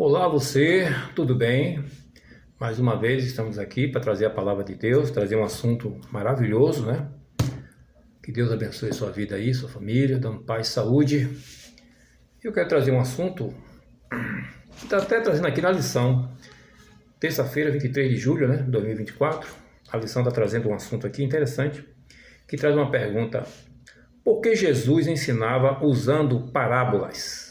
Olá você, tudo bem? Mais uma vez estamos aqui para trazer a palavra de Deus, trazer um assunto maravilhoso, né? Que Deus abençoe sua vida aí, sua família, dando paz e saúde. Eu quero trazer um assunto que está até trazendo aqui na lição, terça-feira, 23 de julho, né, 2024. A lição está trazendo um assunto aqui interessante, que traz uma pergunta: por que Jesus ensinava usando parábolas?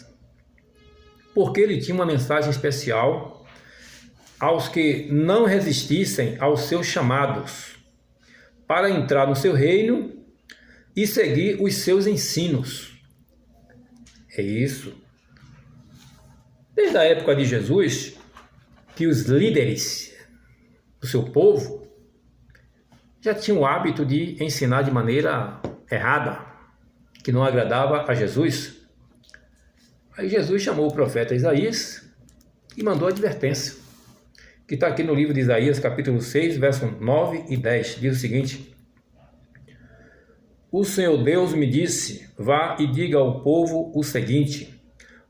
Porque ele tinha uma mensagem especial aos que não resistissem aos seus chamados para entrar no seu reino e seguir os seus ensinos. É isso. Desde a época de Jesus, que os líderes do seu povo já tinham o hábito de ensinar de maneira errada, que não agradava a Jesus. Aí Jesus chamou o profeta Isaías e mandou advertência, que está aqui no livro de Isaías, capítulo 6, versos 9 e 10, diz o seguinte: o Senhor Deus me disse, vá e diga ao povo o seguinte: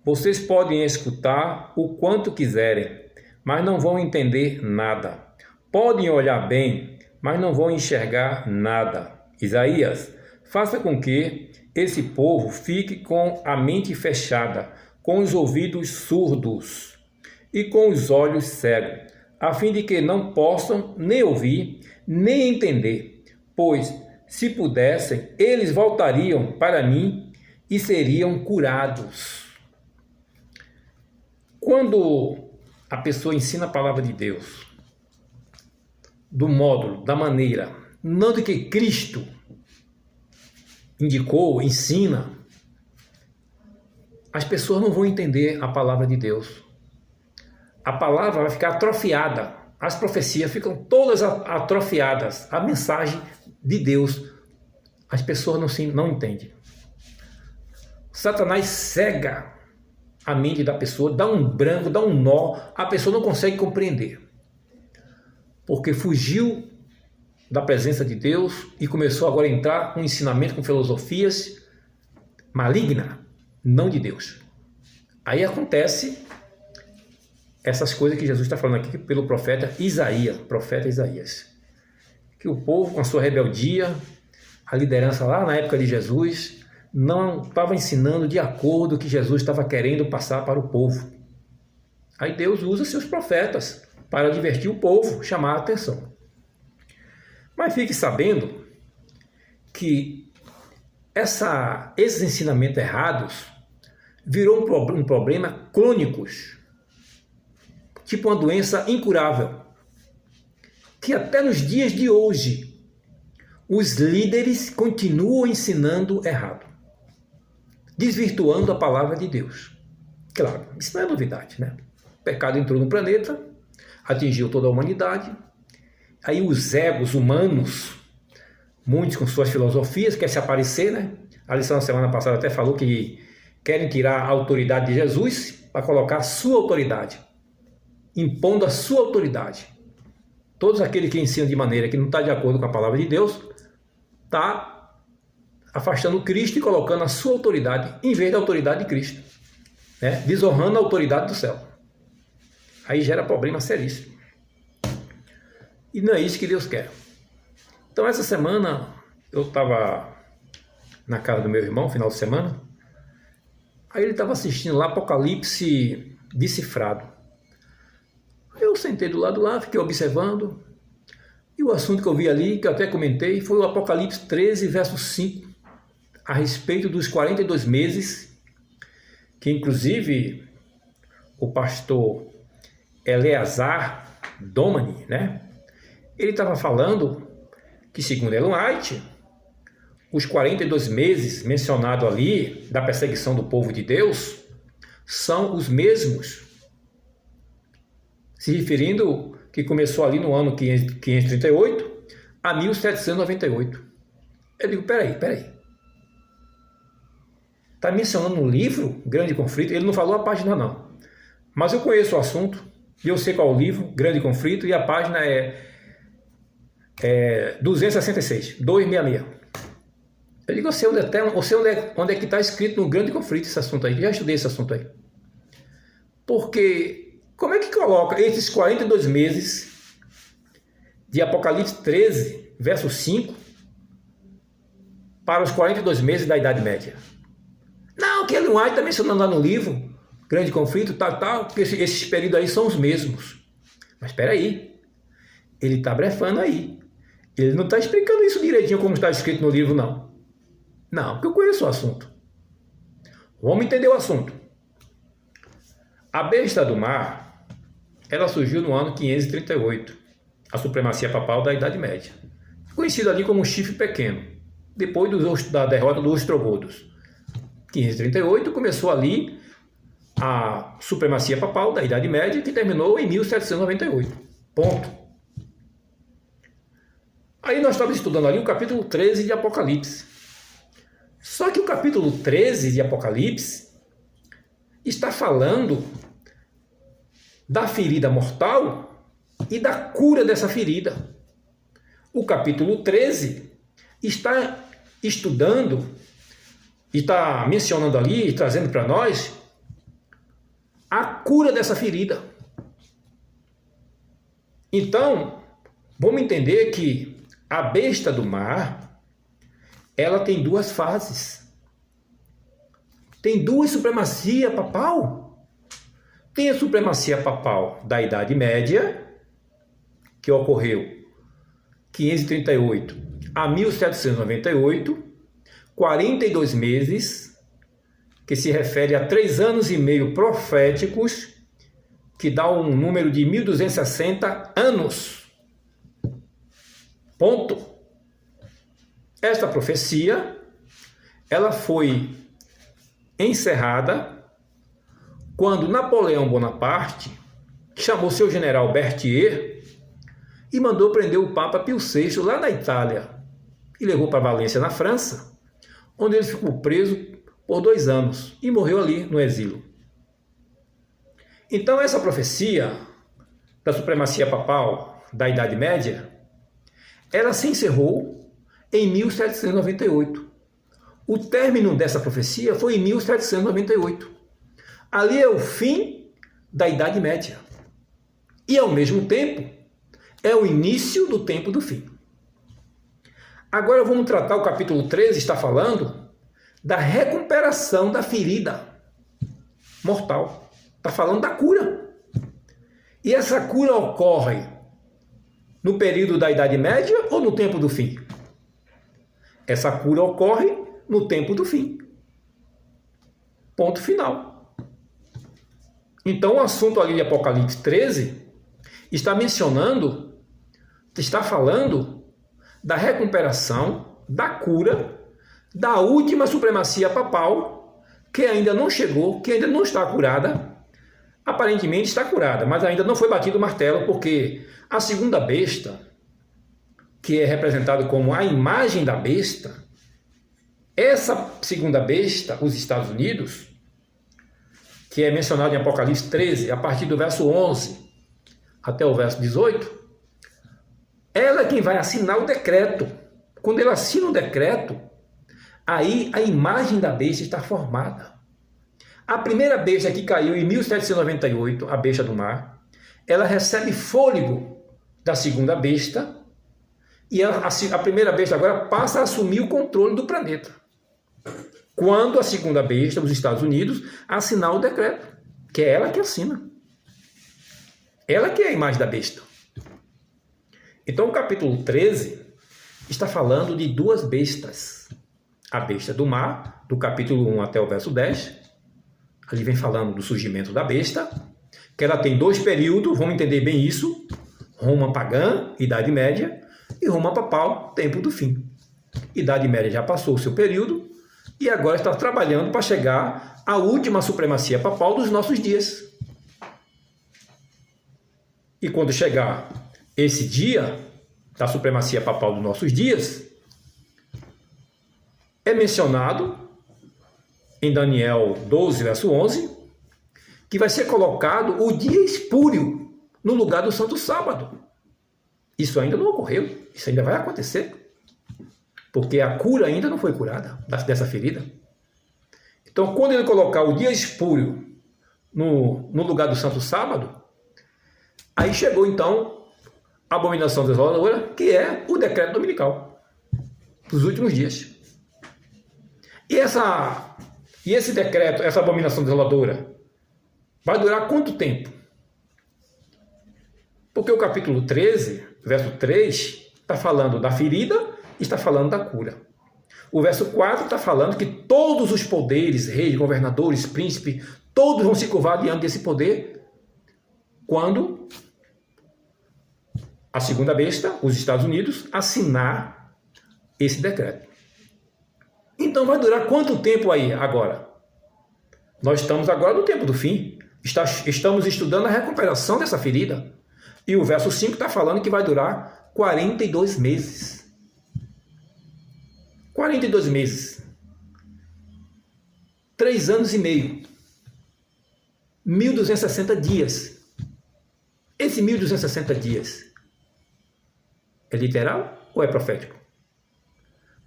vocês podem escutar o quanto quiserem, mas não vão entender nada. Podem olhar bem, mas não vão enxergar nada. Isaías, faça com que esse povo fique com a mente fechada, com os ouvidos surdos e com os olhos cegos, a fim de que não possam nem ouvir, nem entender, pois, se pudessem, eles voltariam para mim e seriam curados. Quando a pessoa ensina a palavra de Deus, do módulo, da maneira, não do que Cristo indicou, ensina, as pessoas não vão entender a palavra de Deus. A palavra vai ficar atrofiada, as profecias ficam todas atrofiadas, a mensagem de Deus, as pessoas não entendem. Satanás cega a mente da pessoa, dá um branco, dá um nó, a pessoa não consegue compreender, porque fugiu da presença de Deus e começou agora a entrar com ensinamento, com filosofias malignas, não de Deus. Aí acontece essas coisas que Jesus está falando aqui pelo profeta Isaías, que o povo, com a sua rebeldia, a liderança lá na época de Jesus, não estava ensinando de acordo com o que Jesus estava querendo passar para o povo. Aí Deus usa seus profetas para divertir o povo, chamar a atenção. Mas fique sabendo que esses ensinamentos errados virou um problema crônico, tipo uma doença incurável, que até nos dias de hoje os líderes continuam ensinando errado, desvirtuando a palavra de Deus. Claro, isso não é novidade, né? O pecado entrou no planeta, atingiu toda a humanidade, aí os egos humanos, muitos com suas filosofias, querem se aparecer, né? A lição da semana passada até falou que querem tirar a autoridade de Jesus para colocar a sua autoridade, impondo a sua autoridade. Todos aqueles que ensinam de maneira que não está de acordo com a palavra de Deus, está afastando Cristo e colocando a sua autoridade em vez da autoridade de Cristo, né? Desonrando a autoridade do céu. Aí gera problema seríssimo. E não é isso que Deus quer. Então essa semana eu estava na casa do meu irmão, final de semana, aí ele estava assistindo lá Apocalipse decifrado. Eu sentei do lado lá, fiquei observando, e o assunto que eu vi ali, que eu até comentei, foi o Apocalipse 13, verso 5, a respeito dos 42 meses, que inclusive o pastor Eleazar Domani, né? Ele estava falando que, segundo Ellen White, os 42 meses mencionados ali da perseguição do povo de Deus são os mesmos, se referindo que começou ali no ano 538 a 1798. Eu digo, peraí. Está mencionando no livro Grande Conflito, ele não falou a página não, mas eu conheço o assunto e eu sei qual é o livro, Grande Conflito, e a página é 266, 266. Eu digo, eu sei onde é que está escrito no Grande Conflito esse assunto aí, já estudei esse assunto aí. Porque Como é que coloca esses 42 meses de Apocalipse 13, verso 5, para os 42 meses da Idade Média? Não, que Ellen White está mencionando lá no livro, Grande Conflito, tal, que esses períodos aí são os mesmos. Mas espera aí, ele está blefando aí. Ele não está explicando isso direitinho como está escrito no livro, não. Não, porque eu conheço o assunto. Vamos entender o assunto. A besta do mar, ela surgiu no ano 538, a supremacia papal da Idade Média, conhecida ali como chifre pequeno, depois da derrota dos ostrogodos. 538 começou ali a supremacia papal da Idade Média, que terminou em 1798. Ponto. Aí nós estávamos estudando ali o capítulo 13 de Apocalipse. Só que o capítulo 13 de Apocalipse está falando da ferida mortal e da cura dessa ferida. O capítulo 13 está estudando, está mencionando ali, trazendo para nós a cura dessa ferida. Então, vamos entender que a besta do mar, ela tem duas fases. Tem duas supremacias papal. Tem a supremacia papal da Idade Média, que ocorreu 538 a 1798, 42 meses, que se refere a 3 anos e meio proféticos, que dá um número de 1260 anos. Ponto. Esta profecia, ela foi encerrada quando Napoleão Bonaparte chamou seu general Berthier e mandou prender o Papa Pio VI lá na Itália e levou para Valência, na França, onde ele ficou preso por 2 anos e morreu ali no exílio. Então essa profecia da supremacia papal da Idade Média, ela se encerrou em 1798. O término dessa profecia foi em 1798. Ali é o fim da Idade Média. E, ao mesmo tempo, é o início do tempo do fim. Agora vamos tratar o capítulo 13, está falando da recuperação da ferida mortal. Está falando da cura. E essa cura ocorre no período da Idade Média ou no tempo do fim? Essa cura ocorre no tempo do fim. Ponto final. Então o assunto ali de Apocalipse 13 está mencionando, está falando da recuperação, da cura, da última supremacia papal, que ainda não chegou, que ainda não está curada. Aparentemente está curada, mas ainda não foi batido o martelo, porque a segunda besta, que é representada como a imagem da besta, essa segunda besta, os Estados Unidos, que é mencionado em Apocalipse 13, a partir do verso 11 até o verso 18, ela é quem vai assinar o decreto. Quando ele assina o decreto, aí a imagem da besta está formada. A primeira besta que caiu em 1798, a besta do mar, ela recebe fôlego da segunda besta, e a primeira besta agora passa a assumir o controle do planeta. Quando a segunda besta, os Estados Unidos, assinar o decreto, que é ela que assina. Ela que é a imagem da besta. Então o capítulo 13 está falando de duas bestas. A besta do mar, do capítulo 1 até o verso 10. Ali vem falando do surgimento da besta, que ela tem 2 períodos, vamos entender bem isso. Roma pagã, Idade Média, e Roma papal, tempo do fim. Idade Média já passou o seu período, e agora está trabalhando para chegar à última supremacia papal dos nossos dias. E quando chegar esse dia da supremacia papal dos nossos dias, é mencionado em Daniel 12, verso 11, que vai ser colocado o dia espúrio no lugar do Santo Sábado. Isso ainda não ocorreu, isso ainda vai acontecer. Porque a cura ainda não foi curada dessa ferida. Então, quando ele colocar o dia espúrio no lugar do Santo Sábado, Aí chegou então a abominação desoladora, que é o decreto dominical dos últimos dias. E esse decreto, essa abominação desoladora, vai durar quanto tempo? Porque o capítulo 13, verso 3, está falando da ferida e está falando da cura. O verso 4 está falando que todos os poderes, reis, governadores, príncipes, todos vão se curvar diante desse poder quando a segunda besta, os Estados Unidos, assinar esse decreto. Então vai durar quanto tempo aí agora? Nós estamos agora no tempo do fim. Estamos estudando a recuperação dessa ferida. E o verso 5 está falando que vai durar 42 meses. 42 meses. 3 anos e meio. 1.260 dias. Esse 1.260 dias é literal ou é profético?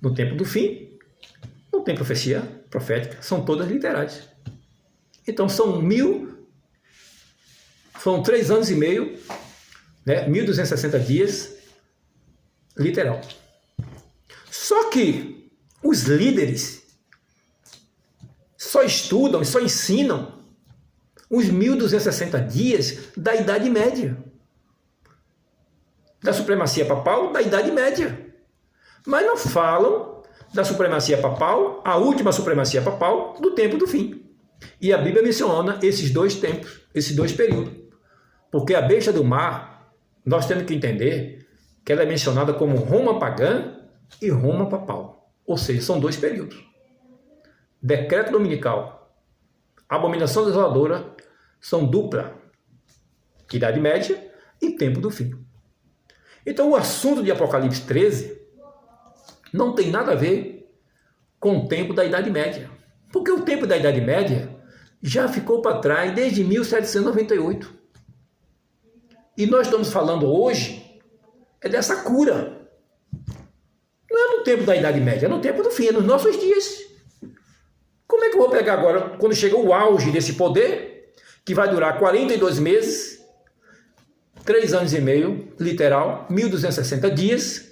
No tempo do fim, não tem profecia profética, são todas literais. Então são 3 anos e meio, né, 1.260 dias, literal. Só que os líderes só estudam e só ensinam os 1.260 dias da Idade Média. Da supremacia papal da Idade Média. Mas não falam da supremacia papal, a última supremacia papal, do tempo do fim. E a Bíblia menciona esses dois tempos, esses dois períodos. Porque a besta do mar, nós temos que entender que ela é mencionada como Roma pagã e Roma papal. Ou seja, são dois períodos. Decreto dominical, abominação desoladora, são dupla. Idade Média e tempo do fim. Então o assunto de Apocalipse 13 não tem nada a ver com o tempo da Idade Média. Porque o tempo da Idade Média já ficou para trás desde 1798. E nós estamos falando hoje dessa cura. Não é no tempo da Idade Média, é no tempo do fim, é nos nossos dias. Como é que eu vou pegar agora, quando chega o auge desse poder, que vai durar 42 meses, 3 anos e meio, literal, 1.260 dias,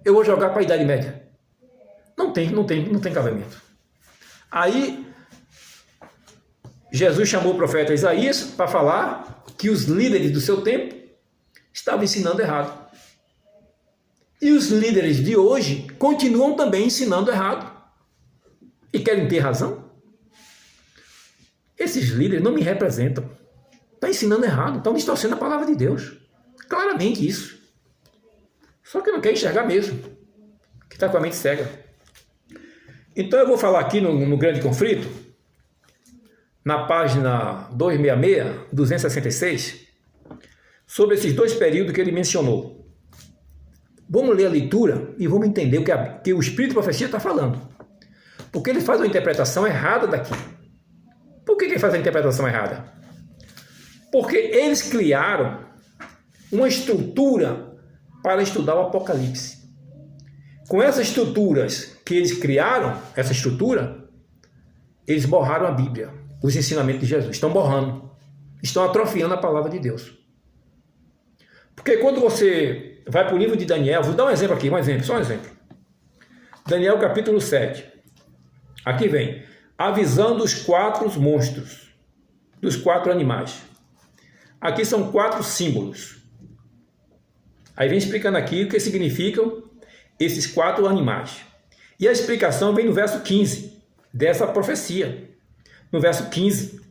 eu vou jogar para a Idade Média? Não tem cabimento. Aí, Jesus chamou o profeta Isaías para falar que os líderes do seu tempo estavam ensinando errado. E os líderes de hoje continuam também ensinando errado. E querem ter razão? Esses líderes não me representam. Estão ensinando errado, estão distorcendo a palavra de Deus. Claramente isso. Só que não quer enxergar mesmo. Que está com a mente cega. Então eu vou falar aqui no Grande Conflito, na página 266, 266, sobre esses dois períodos que ele mencionou. Vamos ler a leitura e vamos entender o que o Espírito de Profecia está falando. Porque ele faz uma interpretação errada daqui. Por que ele faz a interpretação errada? Porque eles criaram uma estrutura para estudar o Apocalipse. Com essas estruturas que eles criaram, essa estrutura, eles borraram a Bíblia, os ensinamentos de Jesus. Estão borrando. Estão atrofiando a palavra de Deus. Porque quando você vai para o livro de Daniel, vou dar um exemplo aqui, só um exemplo. Daniel capítulo 7. Aqui vem, avisando os 4 monstros, dos 4 animais. Aqui são 4 símbolos. Aí vem explicando aqui o que significam esses 4 animais. E a explicação vem no verso 15 dessa profecia. No verso 15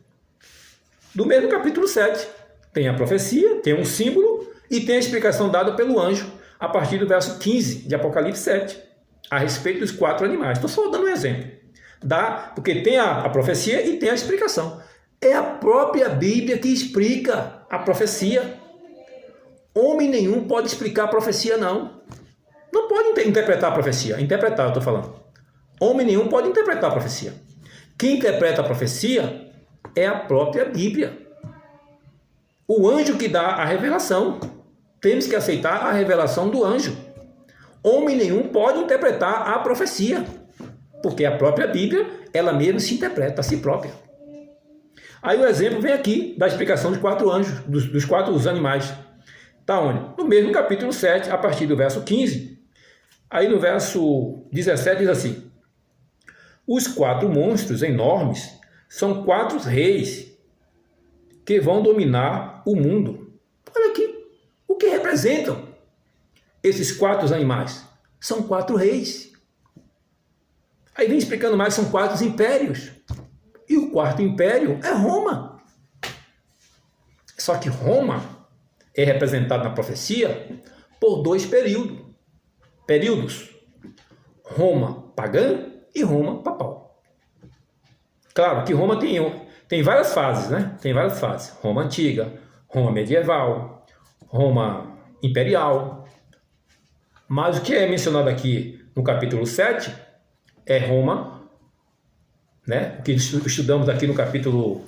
do mesmo capítulo 7. Tem a profecia, tem um símbolo e tem a explicação dada pelo anjo a partir do verso 15 de Apocalipse 7, a respeito dos 4 animais. Estou só dando um exemplo. Porque tem a profecia e tem a explicação. É a própria Bíblia que explica a profecia. Homem nenhum pode explicar a profecia, não. Não pode interpretar a profecia. Interpretar, eu estou falando. Homem nenhum pode interpretar a profecia. Quem interpreta a profecia é a própria Bíblia. O anjo que dá a revelação. Temos que aceitar a revelação do anjo. Homem nenhum pode interpretar a profecia. Porque a própria Bíblia, ela mesma se interpreta a si própria. Aí o exemplo vem aqui da explicação dos 4 anjos, dos 4 animais. Está onde? No mesmo capítulo 7, a partir do verso 15. Aí no verso 17 diz assim: os 4 monstros enormes são 4 reis que vão dominar o mundo. Olha aqui, o que representam esses 4 animais? São 4 reis. Aí vem explicando mais, são 4 impérios. E o 4º império é Roma. Só que Roma é representado na profecia por 2 períodos. Roma pagã e Roma papal. Claro que Roma tem várias fases, né? Tem várias fases. Roma antiga, Roma medieval, Roma imperial. Mas o que é mencionado aqui no capítulo 7 é Roma, né? O que estudamos aqui no capítulo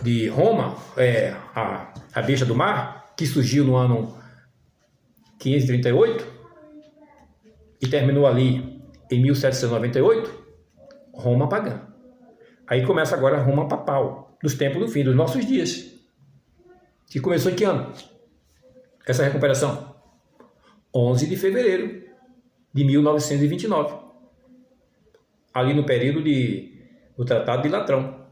de Roma, é a besta do mar, que surgiu no ano 538 e terminou ali em 1798, Roma pagã. Aí começa agora Roma papal, dos tempos do fim, dos nossos dias. Que começou em que ano? Essa recuperação? 11 de fevereiro de 1929. Ali no período do Tratado de Latrão,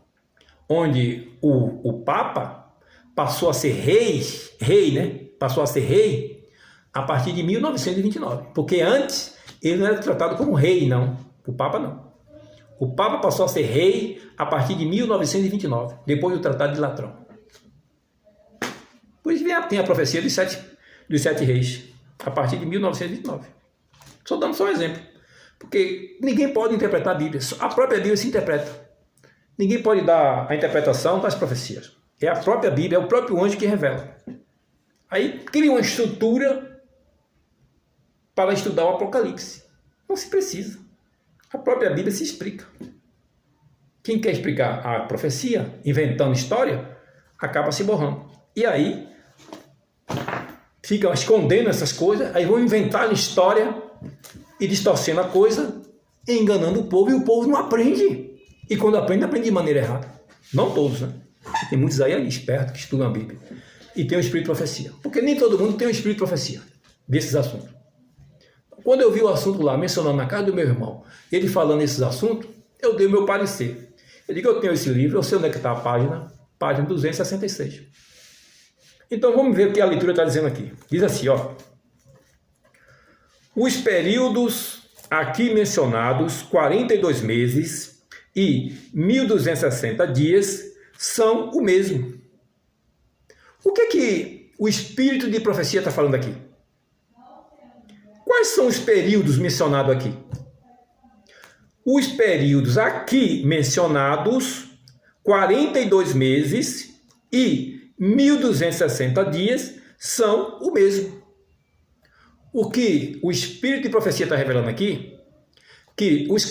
onde o Papa passou a ser rei, né? Passou a ser rei a partir de 1929. Porque antes ele não era tratado como rei, não. O Papa não. O Papa passou a ser rei a partir de 1929, depois do Tratado de Latrão. Por isso tem a profecia dos sete reis, a partir de 1929. Só dando só um exemplo. Porque ninguém pode interpretar a Bíblia. A própria Bíblia se interpreta. Ninguém pode dar a interpretação das profecias. É a própria Bíblia, é o próprio anjo que revela. Aí cria uma estrutura para estudar o Apocalipse. Não se precisa. A própria Bíblia se explica. Quem quer explicar a profecia, inventando história, acaba se borrando. E aí, ficam escondendo essas coisas, aí vão inventar história e distorcendo a coisa, enganando o povo, e o povo não aprende. E quando aprende, aprende de maneira errada. Não todos, né? Tem muitos aí espertos que estudam a Bíblia e tem o espírito de profecia. Porque nem todo mundo tem o espírito de profecia desses assuntos. Quando eu vi o assunto lá, mencionando na casa do meu irmão, ele falando esses assuntos, eu dei o meu parecer. Eu digo, eu tenho esse livro, eu sei onde é que está a página 266. Então vamos ver o que a leitura está dizendo aqui. Diz assim, ó. Os períodos aqui mencionados, 42 meses e 1260 dias, são o mesmo. O que o espírito de profecia está falando aqui? Quais são os períodos mencionados aqui? Os períodos aqui mencionados, 42 meses e 1260 dias, são o mesmo. O que o espírito de profecia está revelando aqui, que os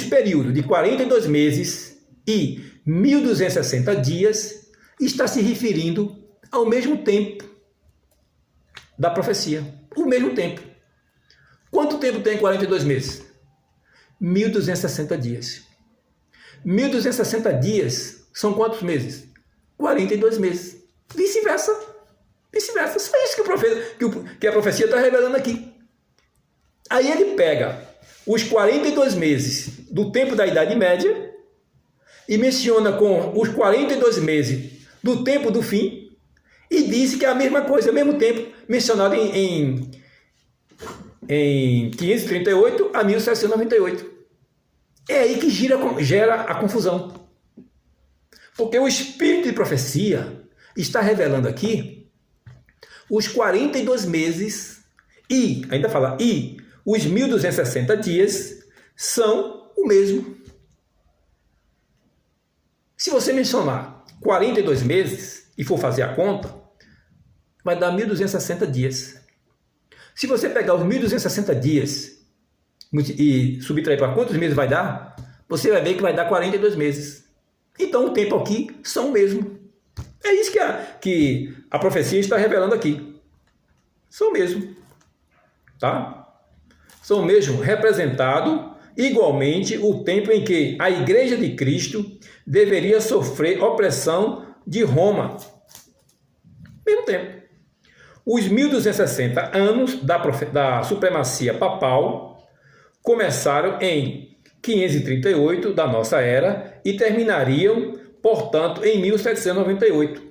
períodos de 42 meses e 1260 dias está se referindo ao mesmo tempo da profecia. O mesmo tempo. Quanto tempo tem 42 meses? 1260 dias. 1260 dias são quantos meses? 42 meses. Vice-versa. Vice-versa. Só isso que a profecia está revelando aqui. Aí ele pega os 42 meses do tempo da Idade Média e menciona com os 42 meses do tempo do fim e diz que é a mesma coisa, ao mesmo tempo, mencionado em 538 a 1798. É aí que gera a confusão. Porque o espírito de profecia está revelando aqui os 42 meses e, ainda fala, e os 1260 dias são o mesmo. Se você mencionar 42 meses e for fazer a conta, vai dar 1260 dias. Se você pegar os 1260 dias e subtrair para quantos meses vai dar, você vai ver que vai dar 42 meses. Então o tempo aqui são o mesmo. É isso que a profecia está revelando aqui. São o mesmo. Tá? São o mesmo representado igualmente o tempo em que a Igreja de Cristo deveria sofrer opressão de Roma. Mesmo tempo. Os 1260 anos da supremacia papal começaram em 538 da nossa era e terminariam, portanto, em 1798.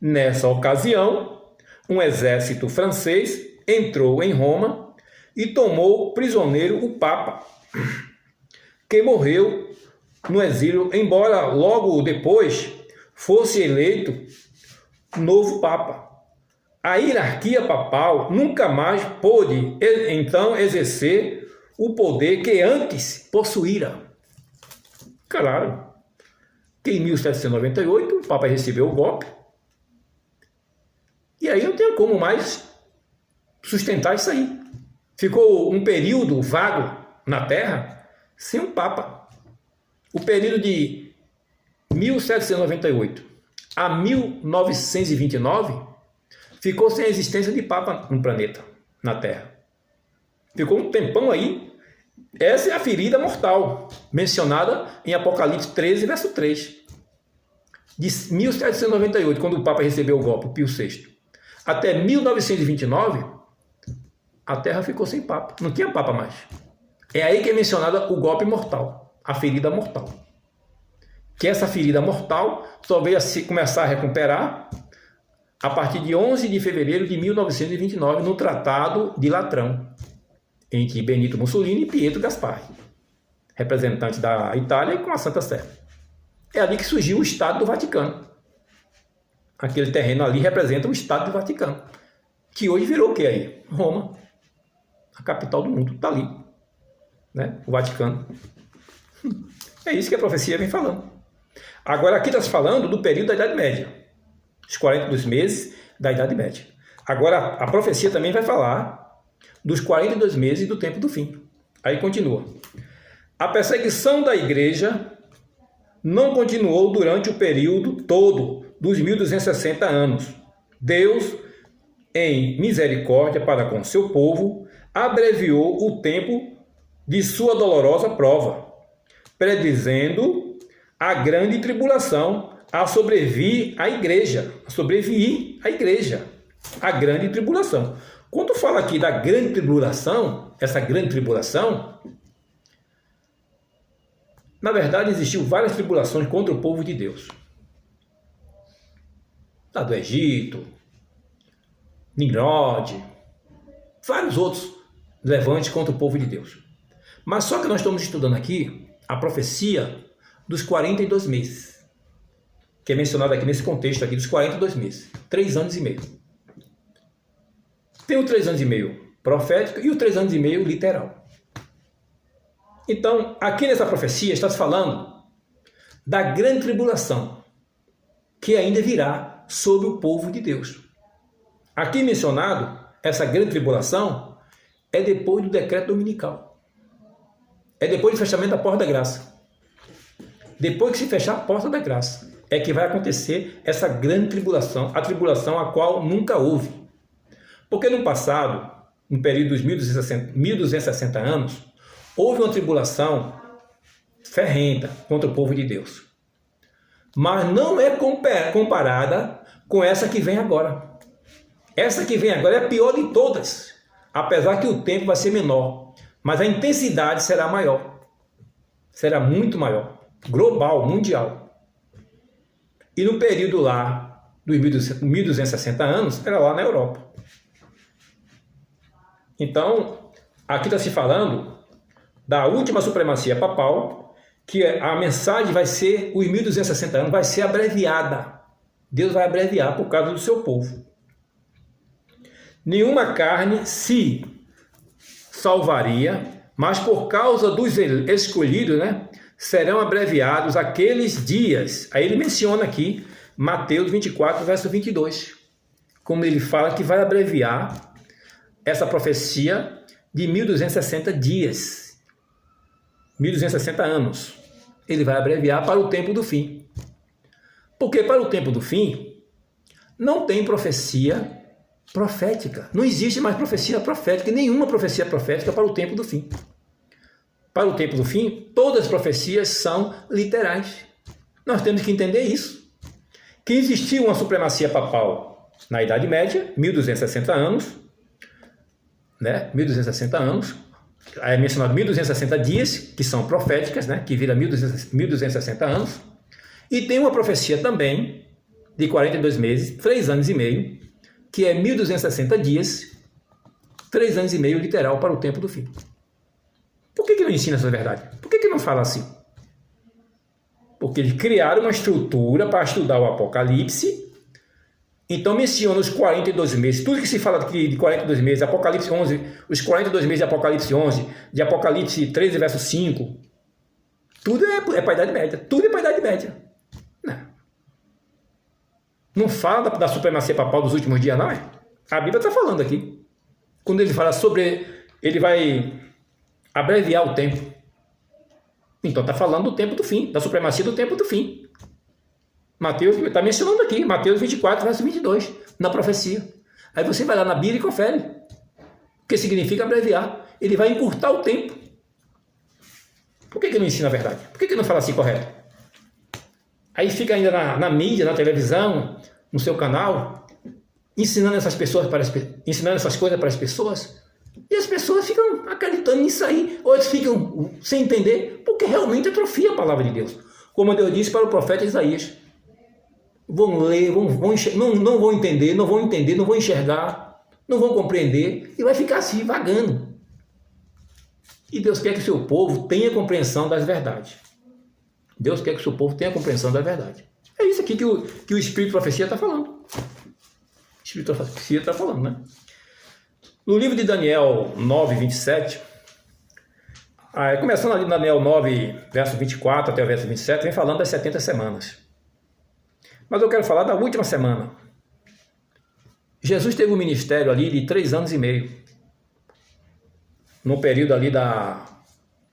Nessa ocasião, um exército francês entrou em Roma e tomou prisioneiro o Papa, que morreu no exílio, embora logo depois fosse eleito novo Papa. A hierarquia papal nunca mais pôde, então, exercer o poder que antes possuíra. Claro que em 1798 o Papa recebeu o golpe e aí não tem como mais sustentar isso aí. Ficou um período vago na Terra sem um Papa. O período de 1798 a 1929 ficou sem a existência de Papa no planeta, na Terra. Ficou um tempão aí. Essa é a ferida mortal, mencionada em Apocalipse 13, verso 3. De 1798, quando o Papa recebeu o golpe, Pio VI, até 1929, a Terra ficou sem Papa. Não tinha Papa mais. É aí que é mencionada o golpe mortal, a ferida mortal. Que essa ferida mortal só veio a se começar a recuperar a partir de 11 de fevereiro de 1929, no Tratado de Latrão, entre Benito Mussolini e Pietro Gasparri, representantes da Itália com a Santa Sé. É ali que surgiu o Estado do Vaticano. Aquele terreno ali representa o Estado do Vaticano, que hoje virou o que aí? Roma, a capital do mundo, está ali, né? O Vaticano. É isso que a profecia vem falando. Agora aqui está se falando do período da Idade Média, os 42 meses da Idade Média. Agora a profecia também vai falar dos 42 meses do tempo do fim. Aí continua. A perseguição da igreja não continuou durante o período todo dos 1260 anos. Deus, em misericórdia para com seu povo, abreviou o tempo de sua dolorosa prova, predizendo a grande tribulação a sobreviver à igreja, a grande tribulação. Quando fala aqui da grande tribulação, essa grande tribulação, na verdade existiu várias tribulações contra o povo de Deus. A do Egito, Nimrod, vários outros levantes contra o povo de Deus. Mas só que nós estamos estudando aqui a profecia dos 42 meses, que é mencionado aqui nesse contexto aqui dos 42 meses, 3 anos e meio. Tem o 3 anos e meio profético e o 3 anos e meio literal. Então, aqui nessa profecia está se falando da grande tribulação que ainda virá sobre o povo de Deus. Aqui mencionado, essa grande tribulação é depois do decreto dominical. É depois do fechamento da porta da graça. Depois que se fechar a porta da graça, é que vai acontecer essa grande tribulação, a tribulação a qual nunca houve. Porque no passado, no período dos 1260 anos, houve uma tribulação ferrenta contra o povo de Deus. Mas não é comparada com essa que vem agora. Essa que vem agora é a pior de todas, apesar que o tempo vai ser menor, mas a intensidade será maior. Será muito maior, global, mundial. E no período lá dos 1260 anos, era lá na Europa. Então, aqui está se falando da última supremacia papal, que a mensagem vai ser, os 1260 anos, vai ser abreviada. Deus vai abreviar por causa do seu povo. Nenhuma carne se salvaria, mas por causa dos escolhidos, né, serão abreviados aqueles dias. Aí ele menciona aqui, Mateus 24, verso 22, como ele fala que vai abreviar essa profecia de 1260 dias, 1260 anos. Ele vai abreviar para o tempo do fim. Porque para o tempo do fim, não tem profecia profética. Não existe mais profecia profética, nenhuma profecia profética para o tempo do fim. para o tempo do fim, todas as profecias são literais. Nós temos que entender isso. Que existiu uma supremacia papal na Idade Média, 1260 anos, né? 1260 anos, é mencionado 1260 dias, que são proféticas, né? Que vira 1260 anos, e tem uma profecia também, de 42 meses, 3 anos e meio, que é 1260 dias, 3 anos e meio literal para o tempo do fim. Por que não ensina essa verdade? Por que não fala assim? Porque eles criaram uma estrutura para estudar o Apocalipse, então menciona os 42 meses, tudo que se fala aqui de 42 meses, Apocalipse 11, os 42 meses de Apocalipse 11, de Apocalipse 13, verso 5, tudo é para a Idade Média, tudo é para a Idade Média. Não fala da supremacia papal dos últimos dias, não é? A Bíblia está falando aqui. Quando ele fala sobre, ele vai abreviar o tempo. Então está falando do tempo do fim, da supremacia do tempo do fim. Mateus está mencionando aqui, Mateus 24, verso 22, na profecia. Aí você vai lá na Bíblia e confere. O que significa abreviar? Ele vai encurtar o tempo. Por que não ensina a verdade? Por que não fala assim correto? Aí fica ainda na mídia, na televisão, no seu canal, ensinando essas coisas para as pessoas. E as pessoas ficam acreditando nisso aí, ou eles ficam sem entender, porque realmente atrofia a palavra de Deus. Como Deus disse para o profeta Isaías. Vão ler, não vão entender, não vão enxergar, não vão compreender, e vai ficar assim, vagando. E Deus quer que o seu povo tenha compreensão das verdades. Deus quer que o seu povo tenha compreensão da verdade. É isso aqui que o Espírito de Profecia está falando. O Espírito de Profecia está falando, né? No livro de Daniel 9, 27, começando ali no Daniel 9, verso 24 até o verso 27, vem falando das 70 semanas. Mas eu quero falar da última semana. Jesus teve um ministério ali de 3 anos e meio. No período ali da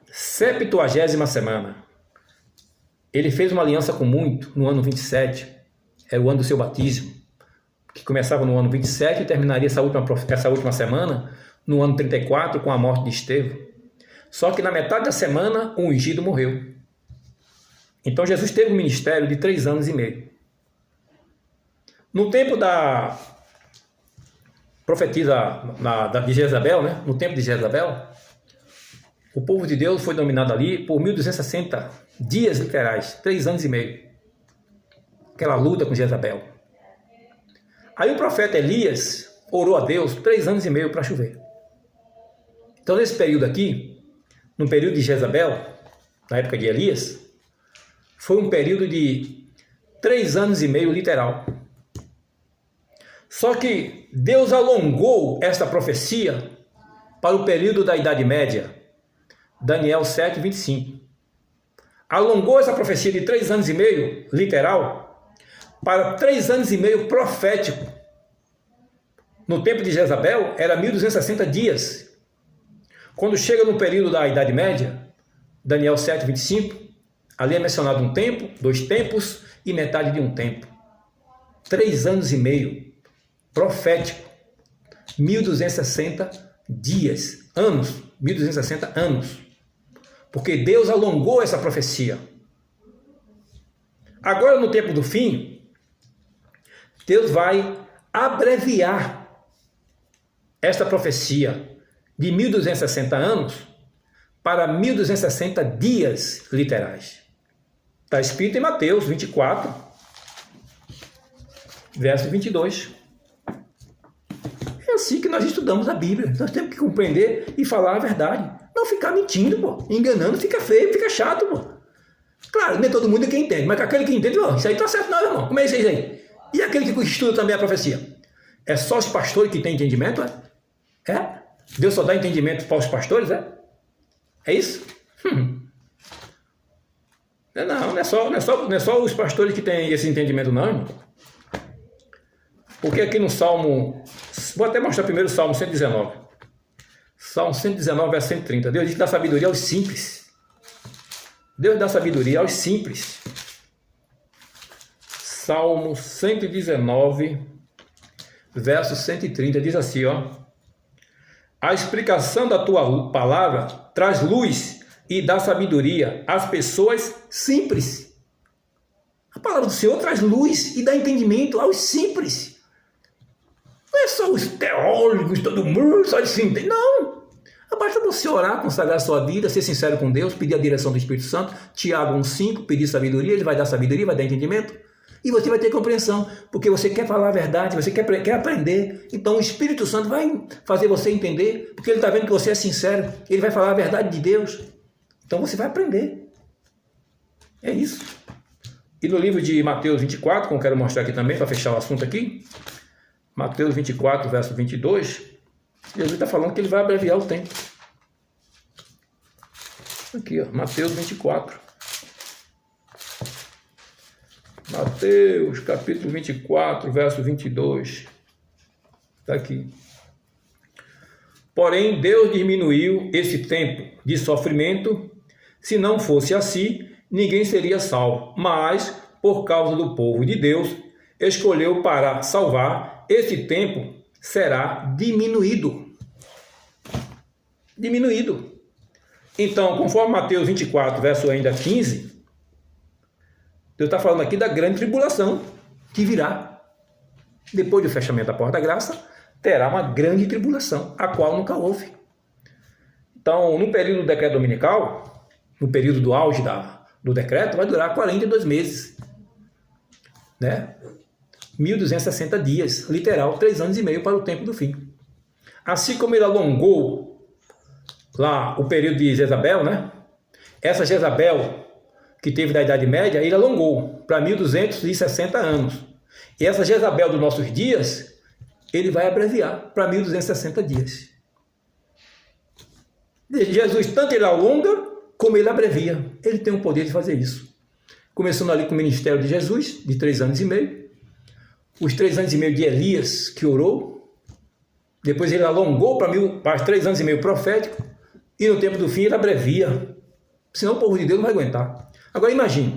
70ª semana. Ele fez uma aliança com muito no ano 27, era o ano do seu batismo, que começava no ano 27 e terminaria essa última semana no ano 34 com a morte de Estevão. Só que na metade da semana o ungido morreu. Então Jesus teve um ministério de 3 anos e meio. No tempo da profetisa de Jezabel, né? No tempo de Jezabel, o povo de Deus foi dominado ali por 1260 dias literais, 3 anos e meio. Aquela luta com Jezabel. Aí o profeta Elias orou a Deus 3 anos e meio para chover. Então nesse período aqui, no período de Jezabel, na época de Elias, foi um período de 3 anos e meio literal. Só que Deus alongou esta profecia para o período da Idade Média, Daniel 7, 25. Alongou essa profecia de 3 anos e meio, literal, para 3 anos e meio profético. No tempo de Jezabel, era 1260 dias. Quando chega no período da Idade Média, Daniel 7, 25, ali é mencionado um tempo, 2 tempos e metade de um tempo. 3 anos e meio, profético. 1260 dias, anos, 1260 anos. Porque Deus alongou essa profecia. Agora, no tempo do fim, Deus vai abreviar esta profecia de 1260 anos para 1260 dias literais. Está escrito em Mateus 24, verso 22. É assim que nós estudamos a Bíblia. Nós temos que compreender e falar a verdade. Não ficar mentindo, pô. Enganando fica feio, fica chato, pô. Claro, nem todo mundo é quem entende, mas aquele que entende, ó, isso aí tá certo não, irmão. Como é isso aí? E aquele que estuda também a profecia? É só os pastores que têm entendimento, é? É? Deus só dá entendimento para os pastores, é? É isso? Não é só os pastores que têm esse entendimento, não, irmão. Porque aqui no Salmo, vou até mostrar primeiro o Salmo 119. Salmo 119, verso 130. Deus diz que dá sabedoria aos simples. Deus dá sabedoria aos simples. Salmo 119, verso 130, diz assim, ó. A explicação da tua palavra traz luz e dá sabedoria às pessoas simples. A palavra do Senhor traz luz e dá entendimento aos simples. Não é só os teólogos, todo mundo só de sim. Não. Basta você orar, consagrar a sua vida, ser sincero com Deus, pedir a direção do Espírito Santo. Tiago 1,5, pedir sabedoria, ele vai dar sabedoria, vai dar entendimento. E você vai ter compreensão, porque você quer falar a verdade, você quer aprender. Então o Espírito Santo vai fazer você entender, porque ele está vendo que você é sincero, ele vai falar a verdade de Deus. Então você vai aprender. É isso. E no livro de Mateus 24, como eu quero mostrar aqui também, para fechar o assunto aqui, Mateus 24, verso 22, Jesus está falando que ele vai abreviar o tempo. Aqui, ó, Mateus 24. Mateus, capítulo 24, verso 22. Está aqui. Porém, Deus diminuiu esse tempo de sofrimento. Se não fosse assim, ninguém seria salvo. Mas, por causa do povo de Deus, escolheu para salvar, esse tempo será diminuído. Diminuído. Então, conforme Mateus 24, verso ainda 15, Deus está falando aqui da grande tribulação que virá. Depois do fechamento da porta da graça, terá uma grande tribulação, a qual nunca houve. Então, no período do decreto dominical, no período do auge do decreto, vai durar 42 meses. Né? 1.260 dias, literal, 3 anos e meio para o tempo do fim. Assim como ele alongou lá o período de Jezabel, né? Essa Jezabel que teve da Idade Média, ele alongou para 1.260 anos. E essa Jezabel dos nossos dias, ele vai abreviar para 1.260 dias. Jesus, tanto ele alonga, como ele abrevia. Ele tem o poder de fazer isso. Começando ali com o ministério de Jesus, de 3 anos e meio. Os 3 anos e meio de Elias, que orou. Depois ele alongou para 3 anos e meio profético. E no tempo do fim ele abrevia. Senão o povo de Deus não vai aguentar. Agora imagine,